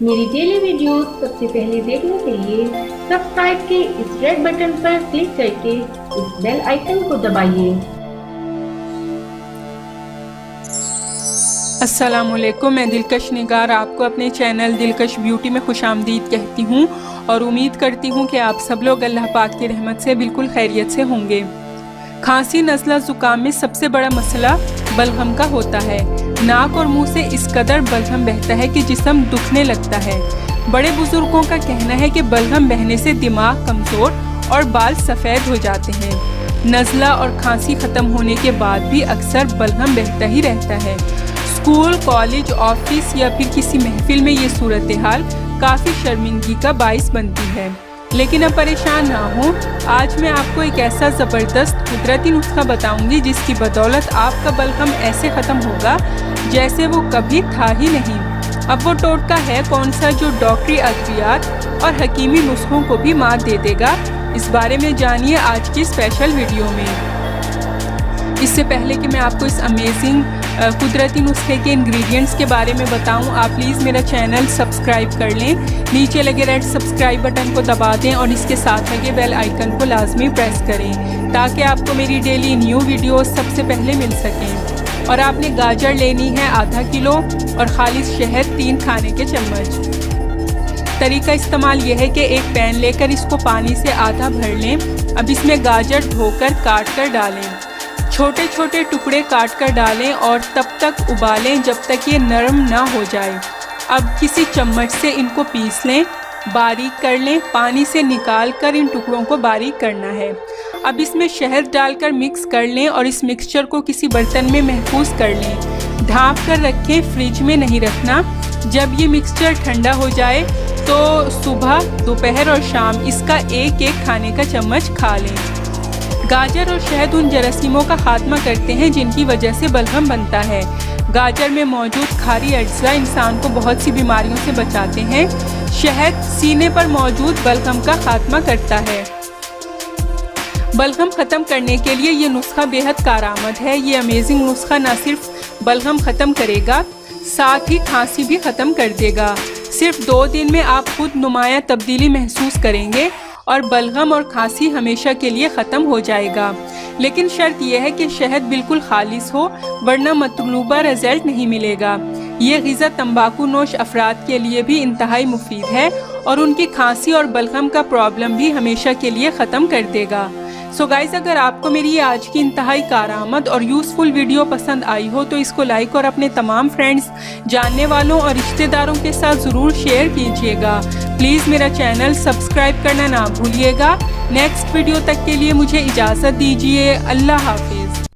मेरी daily videos सबसे पहले देखने के लिए सब्सक्राइब के इस रेड बटन पर क्लिक करके इस बेल आइकन को दबाइए। अस्सलामुअलैकुम, मैं दिलकश निगार आपको अपने चैनल दिलकश ब्यूटी में खुशामदीद कहती हूँ और उम्मीद करती हूँ कि आप सब लोग अल्लाह पाक की रहमत से बिल्कुल खैरियत से होंगे। खांसी नज़ला ज़ुकाम में सबसे बड़ा मसला बलगम का होता है। नाक और मुंह से इस कदर बलगम बहता है कि जिस्म दुखने लगता है। बड़े बुजुर्गों का कहना है कि बलगम बहने से दिमाग कमज़ोर और बाल सफ़ेद हो जाते हैं। नज़ला और खांसी ख़त्म होने के बाद भी अक्सर बलगम बहता ही रहता है। स्कूल, कॉलेज, ऑफिस या फिर किसी महफिल में ये सूरत हाल काफ़ी शर्मिंदगी का बाइस बनती है। लेकिन अब परेशान ना हो, आज मैं आपको एक ऐसा ज़बरदस्त कुदरती नुस्खा बताऊंगी जिसकी बदौलत आपका बलगम ऐसे ख़त्म होगा जैसे वो कभी था ही नहीं। अब वो टोटका है कौन सा जो डॉक्टरी अद्वियात और हकीमी नुस्खों को भी मात दे देगा, इस बारे में जानिए आज की स्पेशल वीडियो में। इससे पहले कि मैं आपको इस अमेजिंग कुदरती नुस्खे के इंग्रेडिएंट्स के बारे में बताऊं, आप प्लीज़ मेरा चैनल सब्सक्राइब कर लें। नीचे लगे रेड सब्सक्राइब बटन को दबा दें और इसके साथ लगे बेल आइकन को लाजमी प्रेस करें ताकि आपको मेरी डेली न्यू वीडियोस सबसे पहले मिल सकें। और आपने गाजर लेनी है आधा किलो और खालिश शहद 3 खाने के चम्मच। तरीका इस्तेमाल यह है कि एक पैन लेकर इसको पानी से आधा भर लें। अब इसमें गाजर धोकर काट कर डालें, छोटे छोटे टुकड़े काट कर डालें और तब तक उबालें जब तक ये नरम ना हो जाए। अब किसी चम्मच से इनको पीस लें, बारीक कर लें। पानी से निकाल कर इन टुकड़ों को बारीक करना है। अब इसमें शहद डालकर मिक्स कर लें और इस मिक्सचर को किसी बर्तन में महफूज कर लें। ढाँप कर रखें, फ्रिज में नहीं रखना। जब ये मिक्सचर ठंडा हो जाए तो सुबह, दोपहर और शाम इसका एक एक खाने का चम्मच खा लें। गाजर और शहद उन जरासीमों का खात्मा करते हैं जिनकी वजह से बलगम बनता है। गाजर में मौजूद खारी अज्जा इंसान को बहुत सी बीमारियों से बचाते हैं। शहद सीने पर मौजूद बलगम का खात्मा करता है। बलगम ख़त्म करने के लिए ये नुस्खा बेहद कारआमद है। ये अमेजिंग नुस्खा न सिर्फ बलगम ख़त्म करेगा, साथ ही खांसी भी ख़त्म कर देगा। सिर्फ 2 दिन में आप खुद नुमाया तब्दीली महसूस करेंगे और बलगम और खांसी हमेशा के लिए ख़त्म हो जाएगा। लेकिन शर्त यह है कि शहद बिल्कुल खालिस हो, वरना मतलूबा रिजल्ट नहीं मिलेगा। ये ग़िज़ा तंबाकू नोश अफराद के लिए भी इंतहाई मुफीद है और उनकी खांसी और बलगम का प्रॉब्लम भी हमेशा के लिए ख़त्म कर देगा। सो गाइस, अगर आपको मेरी ये आज की इंतहाई कारआमद और यूज़फुल वीडियो पसंद आई हो तो इसको लाइक और अपने तमाम फ्रेंड्स, जानने वालों और रिश्तेदारों के साथ ज़रूर शेयर कीजिएगा। प्लीज़ मेरा चैनल सब्सक्राइब करना ना भूलिएगा। नेक्स्ट वीडियो तक के लिए मुझे इजाज़त दीजिए। अल्लाह हाफिज़।